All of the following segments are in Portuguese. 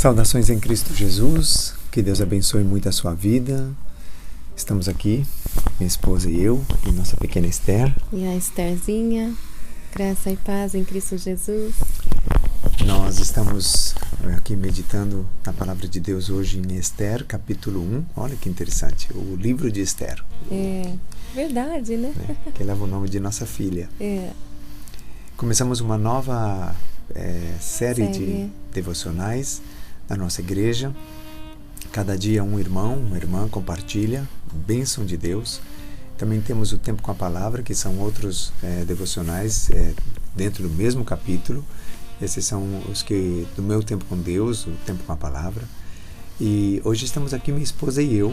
Saudações em Cristo Jesus, que Deus abençoe muito a sua vida. Estamos aqui, minha esposa e eu, e nossa pequena Esther. E a Estherzinha, graça e paz em Cristo Jesus. Nós estamos aqui meditando na palavra de Deus hoje em Esther, capítulo 1. Olha que interessante, o livro de Esther. É, verdade, né? Que leva o nome de nossa filha. É. Começamos uma nova série de devocionais na nossa igreja. Cada dia um irmão, uma irmã compartilha, bênção de Deus. Também temos o Tempo com a Palavra, que são outros devocionais dentro do mesmo capítulo. Esses são os que do meu tempo com Deus, o Tempo com a Palavra. E hoje estamos aqui, minha esposa e eu,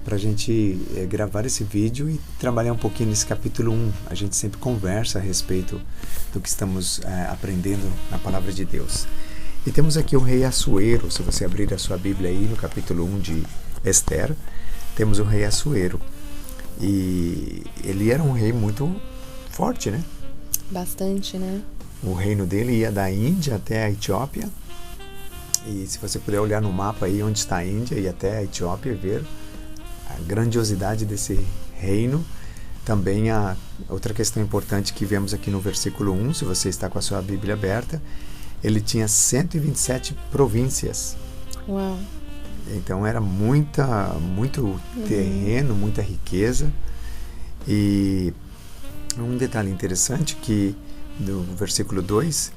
para a gente gravar esse vídeo e trabalhar um pouquinho nesse capítulo 1. A gente sempre conversa a respeito do que estamos aprendendo na Palavra de Deus. E temos aqui o rei Assuero. Se você abrir a sua Bíblia aí no capítulo 1 de Esther, temos o rei Assuero. E ele era um rei muito forte, né? Bastante, né? O reino dele ia da Índia até a Etiópia. E se você puder olhar no mapa aí onde está a Índia e até a Etiópia e ver a grandiosidade desse reino. Também a outra questão importante que vemos aqui no versículo 1, se você está com a sua Bíblia aberta, ele tinha 127 províncias. Uau! Então era muito terreno, muita riqueza. E um detalhe interessante que do versículo 2,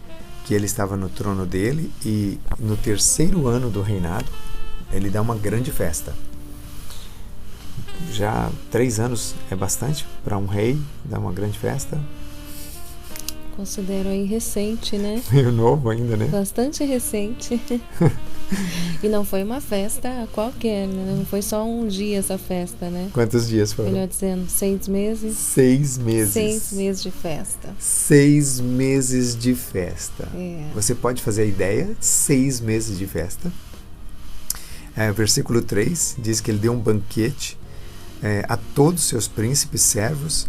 que ele estava no trono dele e no terceiro ano do reinado, ele dá uma grande festa. Já 3 anos é bastante para um rei dar uma grande festa. Considero aí recente, né? Meio novo ainda, né? Bastante recente. E não foi uma festa qualquer, né? Não foi só um dia essa festa, né? Quantos dias foram? Melhor dizendo, 6 meses. 6 meses. 6 meses de festa. 6 meses de festa. É. Você pode fazer a ideia? 6 meses de festa. Versículo 3 diz que ele deu um banquete a todos os seus príncipes, servos,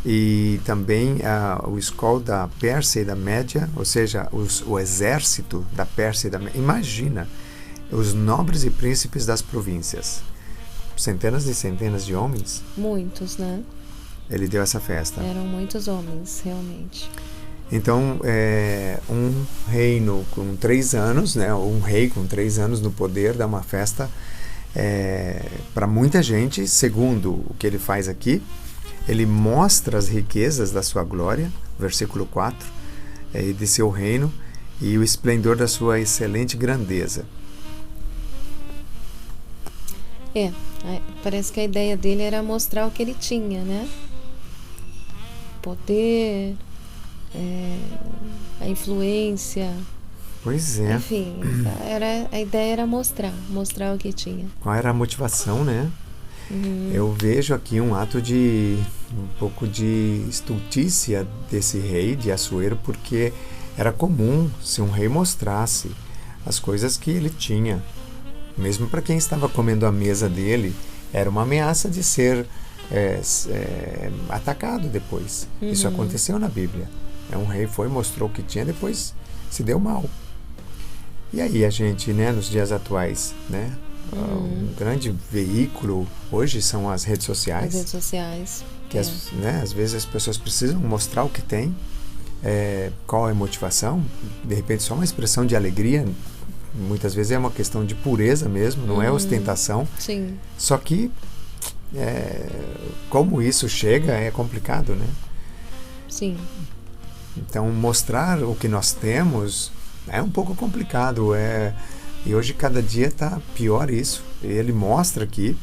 e também o escol da Pérsia e da Média, ou seja, o exército da Pérsia e da Média. Imagina, os nobres e príncipes das províncias. Centenas e centenas de homens. Muitos, né? Ele deu essa festa. Eram muitos homens, realmente. Então, um reino com 3 anos, né, um rei com 3 anos no poder, dá uma festa para muita gente. Segundo o que ele faz aqui, ele mostra as riquezas da sua glória, versículo 4, e de seu reino, e o esplendor da sua excelente grandeza. Parece que a ideia dele era mostrar o que ele tinha, né? Poder, a influência. Pois é. Enfim, a ideia era mostrar o que tinha. Qual era a motivação, né? Eu vejo aqui um ato de um pouco de estultícia desse rei de Assuero, porque era comum se um rei mostrasse as coisas que ele tinha, mesmo para quem estava comendo à mesa dele, era uma ameaça de ser atacado depois. Isso aconteceu na Bíblia. Um rei mostrou o que tinha, depois se deu mal. E aí a gente, né, nos dias atuais, né, um grande veículo hoje são as redes sociais. As redes sociais. Que às vezes as pessoas precisam mostrar o que tem, qual é a motivação, de repente só uma expressão de alegria, muitas vezes é uma questão de pureza mesmo, não é ostentação. Sim. Só que como isso chega é complicado, né? Sim. Então mostrar o que nós temos é um pouco complicado, e hoje cada dia está pior isso. Ele mostra aqui,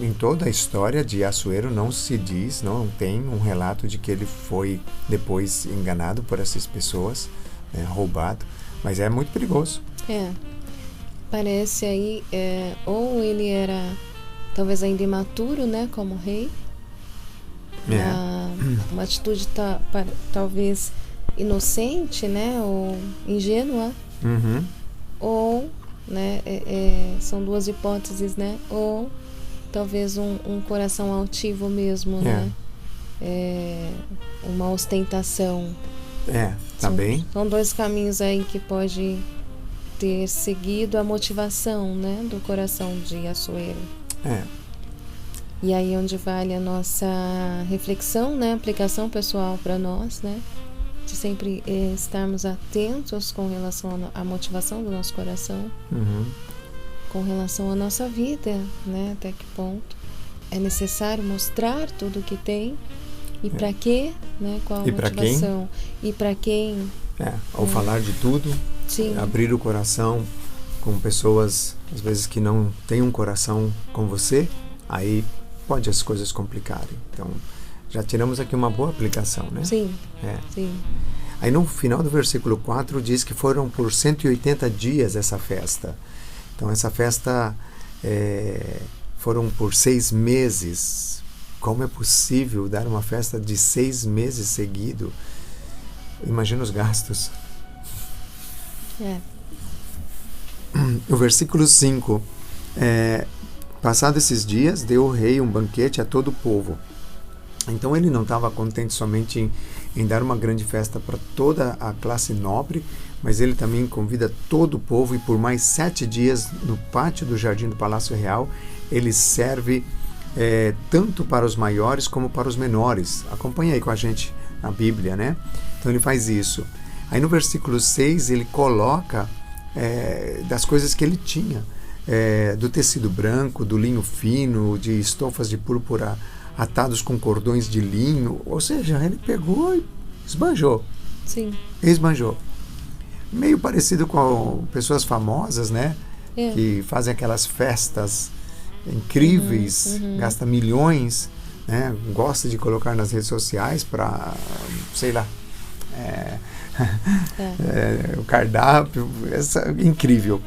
em toda a história de Assuero não se diz, não tem um relato de que ele foi depois enganado por essas pessoas, roubado, mas é muito perigoso. Parece aí, ou ele era talvez ainda imaturo, né, como rei, uma atitude talvez inocente, né, ou ingênua, ou, né, são duas hipóteses, né, ou talvez um coração altivo mesmo, né, uma ostentação. Também. São 2 caminhos aí que pode ter seguido a motivação, né, do coração de Assuero. E aí onde vale a nossa reflexão, né, aplicação pessoal para nós, né, de sempre estarmos atentos com relação à motivação do nosso coração, com relação à nossa vida, né, até que ponto é necessário mostrar tudo o que tem e para quê, né, qual a motivação e para quem. Ao falar de tudo, abrir o coração com pessoas, às vezes, que não têm um coração com você, aí pode as coisas complicarem. Então, já tiramos aqui uma boa aplicação, né? Sim. Aí no final do versículo 4 diz que foram por 180 dias essa festa. Então, essa festa foram por 6 meses. Como é possível dar uma festa de 6 meses seguido? Imagina os gastos. O versículo 5. Passados esses dias, deu o rei um banquete a todo o povo. Então ele não estava contente somente em dar uma grande festa para toda a classe nobre, mas ele também convida todo o povo, e por mais 7 dias no pátio do jardim do Palácio Real, ele serve tanto para os maiores como para os menores. Acompanha aí com a gente a Bíblia, né? Então ele faz isso. Aí no versículo 6 ele coloca das coisas que ele tinha, do tecido branco, do linho fino, de estofas de púrpura atados com cordões de linho. Ou seja, ele pegou e esbanjou. Esbanjou. Meio parecido com pessoas famosas, né? Que fazem aquelas festas incríveis, gasta milhões, né? Gosta de colocar nas redes sociais para, sei lá, o cardápio, incrível.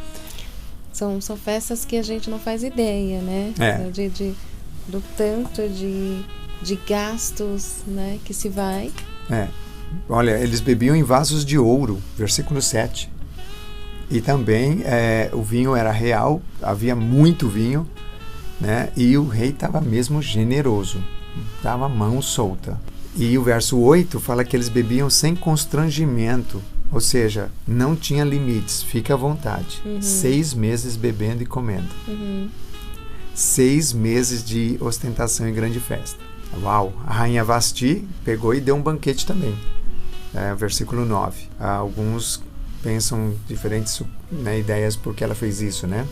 São festas que a gente não faz ideia, né? Do tanto de gastos, né, que se vai. Olha, eles bebiam em vasos de ouro, versículo 7. E também o vinho era real, havia muito vinho, né? E o rei estava mesmo generoso, dava a mão solta. E o verso 8 fala que eles bebiam sem constrangimento, ou seja, não tinha limites, fica à vontade. 6 meses bebendo e comendo. 6 meses de ostentação e grande festa. Uau! A rainha Vasti pegou e deu um banquete também. Versículo 9. Alguns pensam diferentes ideias porque ela fez isso, né?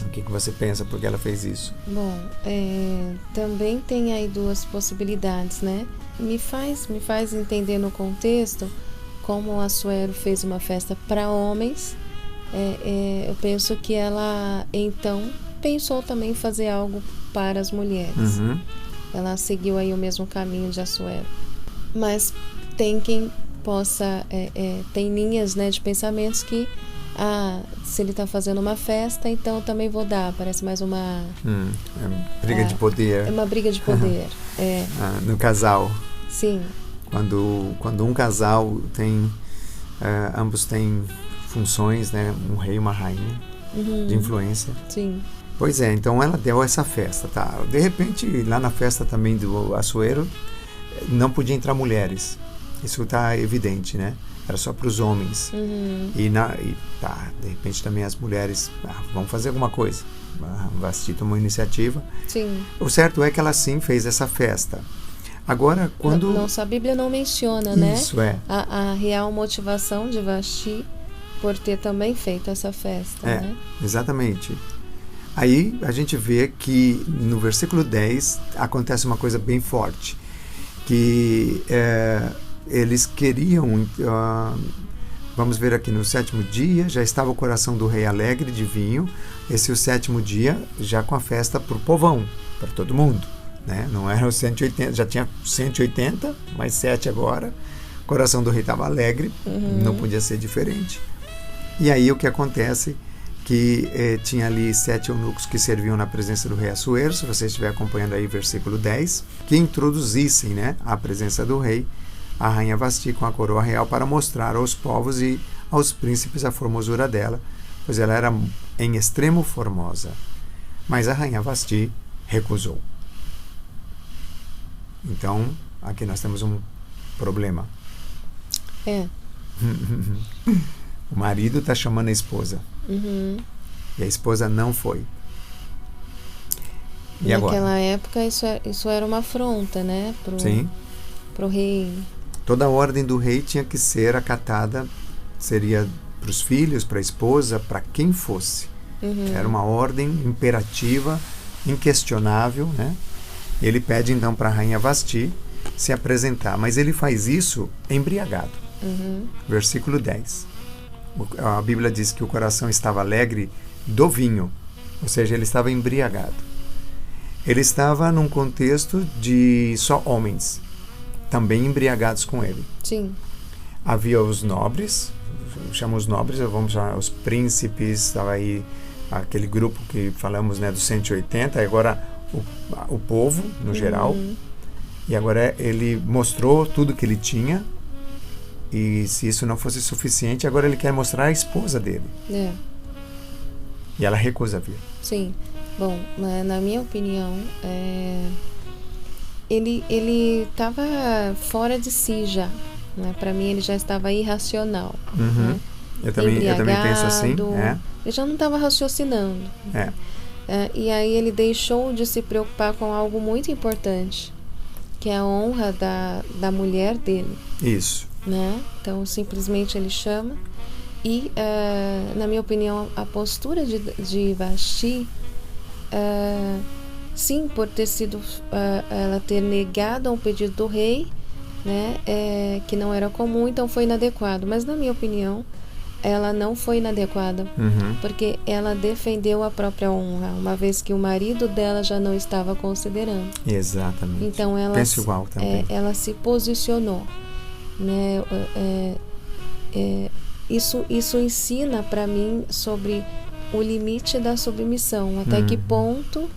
O que você pensa porque ela fez isso? Bom, também tem aí 2 possibilidades, né? Me faz entender no contexto como a Assuero fez uma festa para homens. Eu penso que ela então pensou também em fazer algo para as mulheres. Ela seguiu aí o mesmo caminho de Assuero. Mas tem quem possa, tem linhas, né, de pensamentos que, se ele está fazendo uma festa, então eu também vou dar. Parece mais uma... briga de poder. É uma briga de poder. No casal. Sim. Quando um casal tem... ambos têm funções, né, um rei e uma rainha, de influência. Sim. Pois então ela deu essa festa, tá? De repente, lá na festa também do Assuero, não podia entrar mulheres. Isso está evidente, né? Era só para os homens. De repente também as mulheres vão fazer alguma coisa. Vasti tomou uma iniciativa. Sim. O certo é que ela sim fez essa festa. Agora, quando... Nossa, a Bíblia não menciona, né? Isso a real motivação de Vasti por ter também feito essa festa, né? Exatamente. Aí a gente vê que no versículo 10 acontece uma coisa bem forte, que eles queriam, vamos ver aqui, no 7º dia já estava o coração do rei alegre de vinho. Esse é o 7º dia já com a festa para o povão, para todo mundo, né? Não era os 180, já tinha 180, mais 7 agora. O coração do rei estava alegre, não podia ser diferente. E aí o que acontece, que tinha ali 7 eunucos que serviam na presença do rei Assuero, se você estiver acompanhando aí versículo 10, que introduzissem, né, a presença do rei, a rainha Vasti com a coroa real, para mostrar aos povos e aos príncipes a formosura dela, pois ela era em extremo formosa. Mas a rainha Vasti recusou. Então, aqui nós temos um problema. O marido está chamando a esposa. Uhum. E a esposa não foi. E Naquela agora? época isso era uma afronta, né? Sim. Pro rei. Toda a ordem do rei tinha que ser acatada, seria para os filhos, para a esposa, para quem fosse. Uhum. Era uma ordem imperativa, inquestionável, né? Ele pede então para a rainha Vasti se apresentar, mas ele faz isso embriagado. Uhum. Versículo 10. A Bíblia diz que o coração estava alegre do vinho, ou seja, ele estava embriagado. Ele estava num contexto de só homens, também embriagados com ele. Sim. Havia os nobres, chama os nobres, vamos chamar os príncipes, estava aí aquele grupo que falamos, né, dos 180, agora o povo, no geral. E agora ele mostrou tudo que ele tinha, e se isso não fosse suficiente, agora ele quer mostrar a esposa dele. É. E ela recusa vir. Sim. Bom, na minha opinião, ele estava fora de si já. Né? Para mim, ele já estava irracional. Uhum. Né? Eu também penso assim. Ele já não estava raciocinando. E aí ele deixou de se preocupar com algo muito importante, que é a honra da mulher dele. Isso. Né? Então, simplesmente ele chama. E, na minha opinião, a postura de Vasti, sim, por ter sido ela ter negado ao pedido do rei, né, que não era comum, então foi inadequado. Mas, na minha opinião, ela não foi inadequada, porque ela defendeu a própria honra, uma vez que o marido dela já não estava considerando. Exatamente. Então, penso igual também. Ela se posicionou. Né? Isso ensina para mim sobre o limite da submissão, até que ponto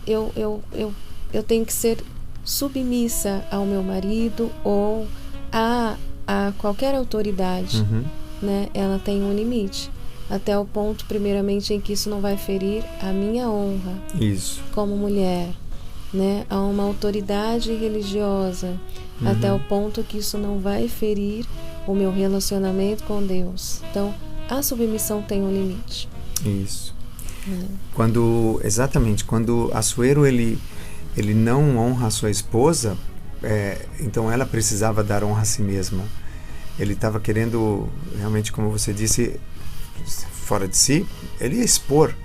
eu tenho que ser submissa ao meu marido ou a qualquer autoridade. Né? Ela tem um limite, até o ponto, primeiramente, em que isso não vai ferir a minha honra. Isso. Como mulher, né? A uma autoridade religiosa, até o ponto que isso não vai ferir o meu relacionamento com Deus. Então, a submissão tem um limite. Isso. Quando Assuero ele não honra a sua esposa, então ela precisava dar honra a si mesma. Ele estava querendo, realmente, como você disse, fora de si, ele ia expor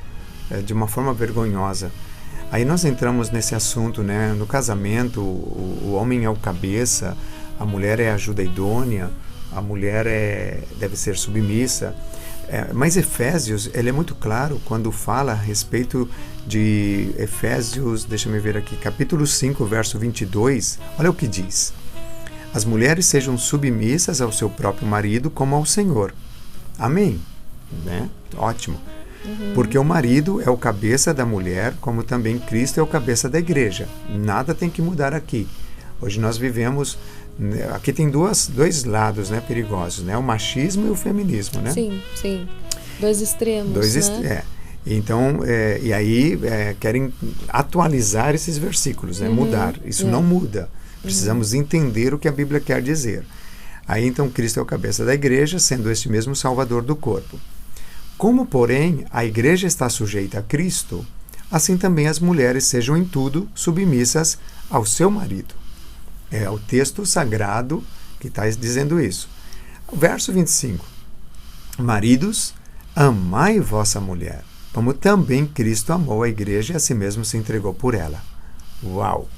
de uma forma vergonhosa. Aí nós entramos nesse assunto, né? No casamento, o homem é o cabeça, a mulher é a ajuda idônea, a mulher deve ser submissa. Mas Efésios, ele é muito claro quando fala a respeito de Efésios, deixa-me ver aqui, capítulo 5, verso 22, olha o que diz. As mulheres sejam submissas ao seu próprio marido como ao Senhor. Amém? Né? Ótimo. Porque o marido é o cabeça da mulher, como também Cristo é o cabeça da igreja. Nada tem que mudar aqui. Hoje nós vivemos... Aqui tem dois lados, né, perigosos, né? O machismo e o feminismo, né? Sim, sim. Dois extremos, né? Então, e aí querem atualizar esses versículos, né? Mudar. Isso não muda. Precisamos entender o que a Bíblia quer dizer. Aí, então, Cristo é o cabeça da igreja, sendo este mesmo Salvador do corpo. Como, porém, a igreja está sujeita a Cristo, assim também as mulheres sejam em tudo submissas ao seu marido. É o texto sagrado que está dizendo isso. Verso 25. Maridos, amai vossa mulher, como também Cristo amou a igreja e a si mesmo se entregou por ela. Uau!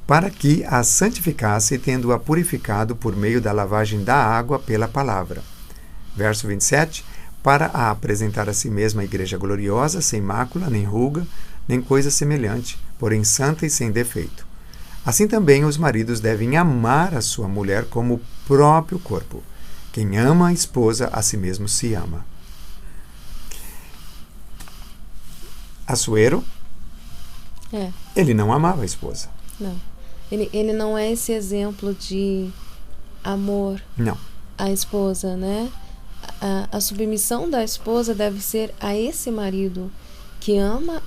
Para que a santificasse, tendo-a purificado por meio da lavagem da água pela palavra. Verso 27. Para a apresentar a si mesma a igreja gloriosa, sem mácula, nem ruga, nem coisa semelhante, porém santa e sem defeito. Assim também os maridos devem amar a sua mulher como o próprio corpo. Quem ama a esposa, a si mesmo se ama. Assuero, ele não amava a esposa. Não. Ele não é esse exemplo de amor à esposa, né? A submissão da esposa deve ser a esse marido que ama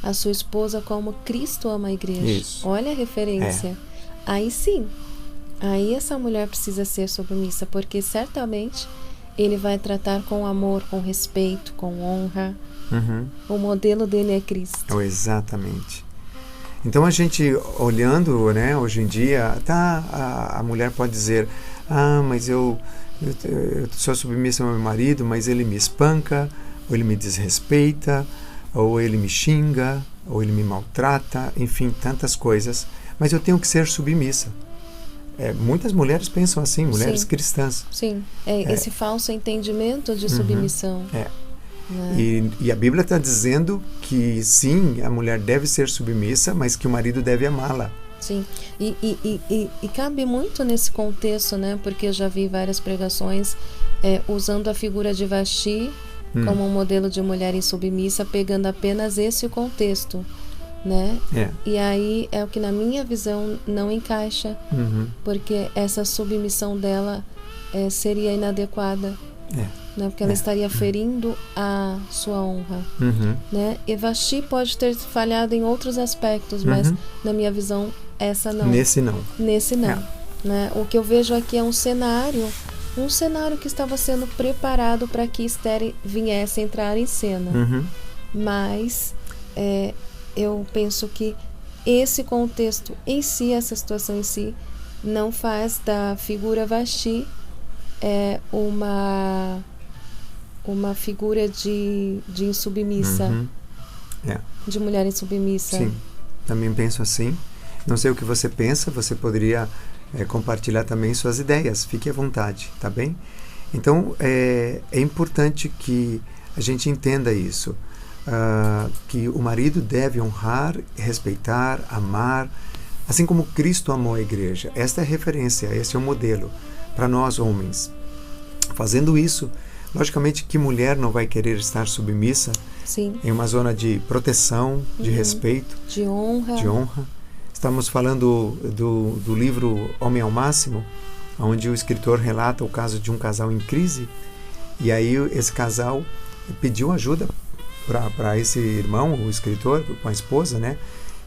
a sua esposa como Cristo ama a igreja. Isso. Olha a referência. Aí sim, aí essa mulher precisa ser submissa, porque certamente ele vai tratar com amor, com respeito, com honra. O modelo dele é Cristo. Exatamente. Então a gente olhando, né, hoje em dia, a mulher pode dizer, mas eu sou submissa ao meu marido, mas ele me espanca, ou ele me desrespeita, ou ele me xinga, ou ele me maltrata, enfim, tantas coisas, mas eu tenho que ser submissa. Muitas mulheres pensam assim, mulheres cristãs. Sim, esse falso entendimento de submissão. E a Bíblia está dizendo que sim, a mulher deve ser submissa, mas que o marido deve amá-la. Sim, e cabe muito nesse contexto, né? Porque eu já vi várias pregações usando a figura de Vasti como um modelo de mulher insubmissa, pegando apenas esse contexto, né? E aí é o que na minha visão não encaixa, porque essa submissão dela seria inadequada, né? Porque ela estaria ferindo a sua honra, né? E Vasti pode ter falhado em outros aspectos, mas na minha visão essa não. Nesse não. Né? O que eu vejo aqui é um cenário que estava sendo preparado para que Esther viesse entrar em cena, mas eu penso que esse contexto em si, essa situação em si, não faz da figura Vasti uma figura de insubmissa, de mulher insubmissa. Sim, também penso assim. Não sei o que você pensa, você poderia compartilhar também suas ideias, fique à vontade, tá bem? Então, é importante que a gente entenda isso, que o marido deve honrar, respeitar, amar, assim como Cristo amou a igreja. Esta é a referência, esse é o modelo para nós homens. Fazendo isso, logicamente que mulher não vai querer estar submissa em uma zona de proteção, de respeito, de honra. Estamos falando do livro Homem ao Máximo, onde o escritor relata o caso de um casal em crise, e aí esse casal pediu ajuda para esse irmão, o escritor, com a esposa, né?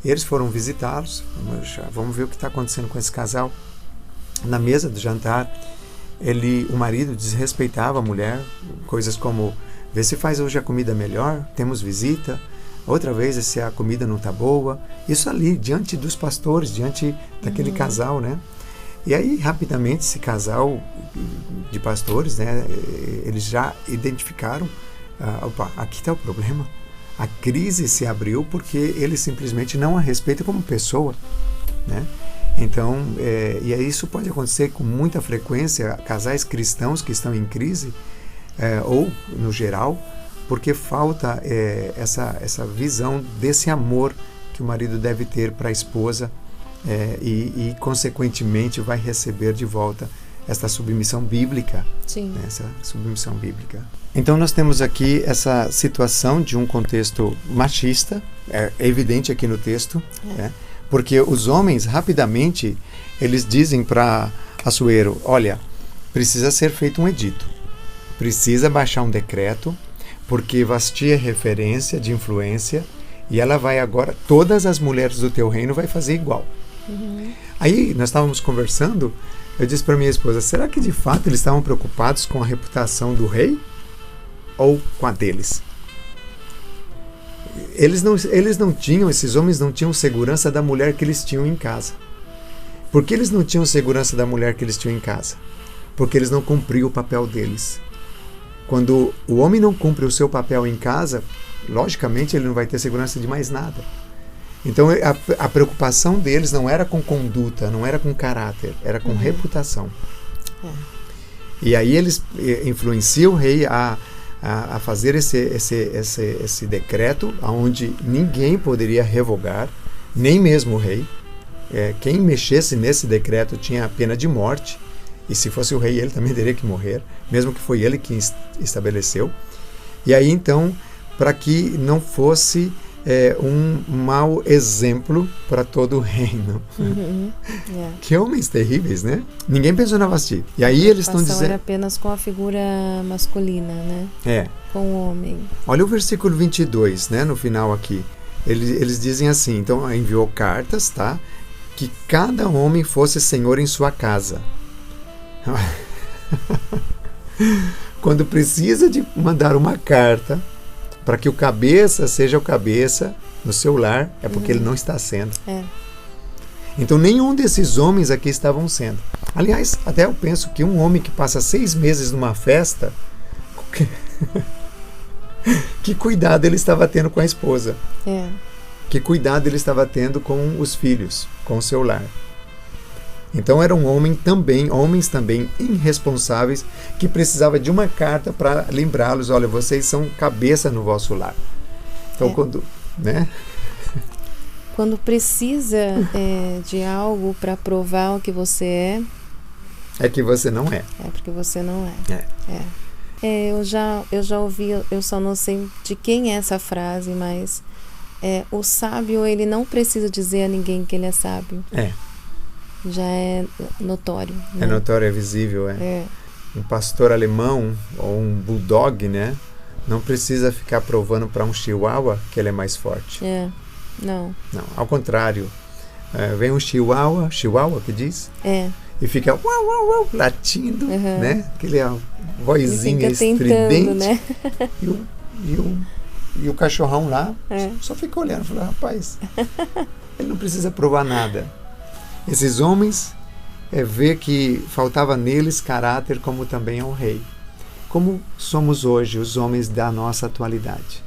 Eles foram visitá-los, vamos ver o que está acontecendo com esse casal. Na mesa do jantar, o marido desrespeitava a mulher, coisas como, vê se faz hoje a comida melhor, temos visita, outra vez se a comida não está boa, isso ali, diante dos pastores, diante daquele casal, né? E aí, rapidamente, esse casal de pastores, né, eles já identificaram, aqui está o problema, a crise se abriu porque ele simplesmente não a respeita como pessoa, né? Então, e aí isso pode acontecer com muita frequência, casais cristãos que estão em crise, ou no geral, porque falta essa visão desse amor que o marido deve ter para a esposa e consequentemente vai receber de volta essa submissão bíblica. Sim. Né, essa submissão bíblica. Então nós temos aqui essa situação de um contexto machista, é evidente aqui no texto, né, porque os homens rapidamente eles dizem para Assuero, olha, precisa ser feito um edito, precisa baixar um decreto, porque Vasti é referência de influência e ela vai agora, todas as mulheres do teu reino vai fazer igual. Aí nós estávamos conversando, eu disse para minha esposa, será que de fato eles estavam preocupados com a reputação do rei ou com a deles? Esses homens não tinham segurança da mulher que eles tinham em casa. Por que eles não tinham segurança da mulher que eles tinham em casa? Porque eles não cumpriam o papel deles. Quando o homem não cumpre o seu papel em casa, logicamente ele não vai ter segurança de mais nada. Então a preocupação deles não era com conduta, não era com caráter, era com reputação. E aí eles influenciam o rei a fazer esse decreto, onde ninguém poderia revogar, nem mesmo o rei. Quem mexesse nesse decreto tinha a pena de morte, e se fosse o rei ele também teria que morrer, mesmo que foi ele que estabeleceu. E aí então, para que não fosse um mau exemplo para todo o reino. Que homens terríveis, né? Ninguém pensou na Vasti. E aí eles estão dizendo... era apenas com a figura masculina, né? Com o homem. Olha o versículo 22, né? No final aqui. Eles dizem assim, então enviou cartas, tá? que cada homem fosse senhor em sua casa. Quando precisa de mandar uma carta para que o cabeça seja o cabeça no seu lar, é porque ele não está sendo. Então nenhum desses homens aqui estavam sendo. Aliás, até eu penso que um homem que passa 6 meses numa festa, que cuidado ele estava tendo com a esposa. Que cuidado ele estava tendo com os filhos, com o seu lar. Então eram homens também irresponsáveis, que precisavam de uma carta para lembrá-los, olha, vocês são cabeça no vosso lar. Então quando precisa de algo para provar o que você é que você não é. É porque você não é. Eu já ouvi, eu só não sei de quem é essa frase, mas o sábio, ele não precisa dizer a ninguém que ele é sábio. Já é notório. É notório, é visível. Um pastor alemão ou um bulldog, né? Não precisa ficar provando para um chihuahua que ele é mais forte. Não, ao contrário. Vem um chihuahua que diz? E fica uau, uau, uau, latindo, né? Aquele vozinha estridente. Né? E o cachorrão lá só fica olhando, falando, rapaz, ele não precisa provar nada. Esses homens vê que faltava neles caráter, como também ao rei. Como somos hoje os homens da nossa atualidade?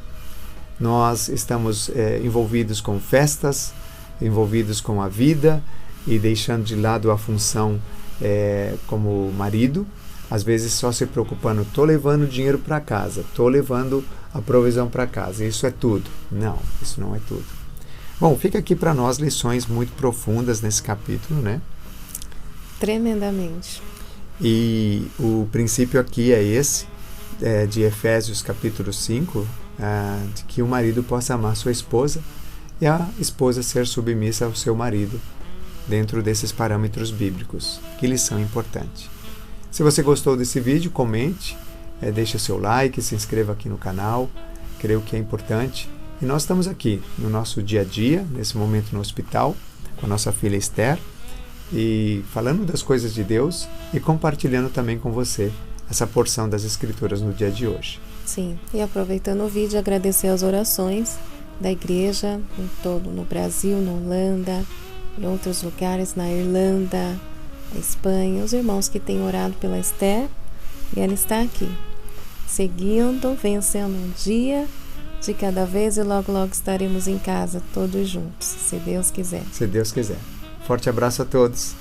Nós estamos envolvidos com festas, envolvidos com a vida e deixando de lado a função como marido, às vezes só se preocupando, estou levando dinheiro para casa, estou levando a provisão para casa, isso é tudo. Não, isso não é tudo. Bom, fica aqui para nós lições muito profundas nesse capítulo, né? Tremendamente. E o princípio aqui é esse, de Efésios capítulo 5, de que o marido possa amar sua esposa e a esposa ser submissa ao seu marido dentro desses parâmetros bíblicos. Que lição importante. Se você gostou desse vídeo, comente, deixe o seu like, se inscreva aqui no canal, creio que é importante. E nós estamos aqui no nosso dia a dia, nesse momento no hospital, com a nossa filha Esther, e falando das coisas de Deus e compartilhando também com você essa porção das Escrituras no dia de hoje. Sim, e aproveitando o vídeo, agradecer as orações da igreja em todo, no Brasil, na Holanda, em outros lugares, na Irlanda, na Espanha, os irmãos que têm orado pela Esther, e ela está aqui, seguindo, vencendo um dia de cada vez, e logo logo estaremos em casa todos juntos, se Deus quiser. Se Deus quiser. Forte abraço a todos.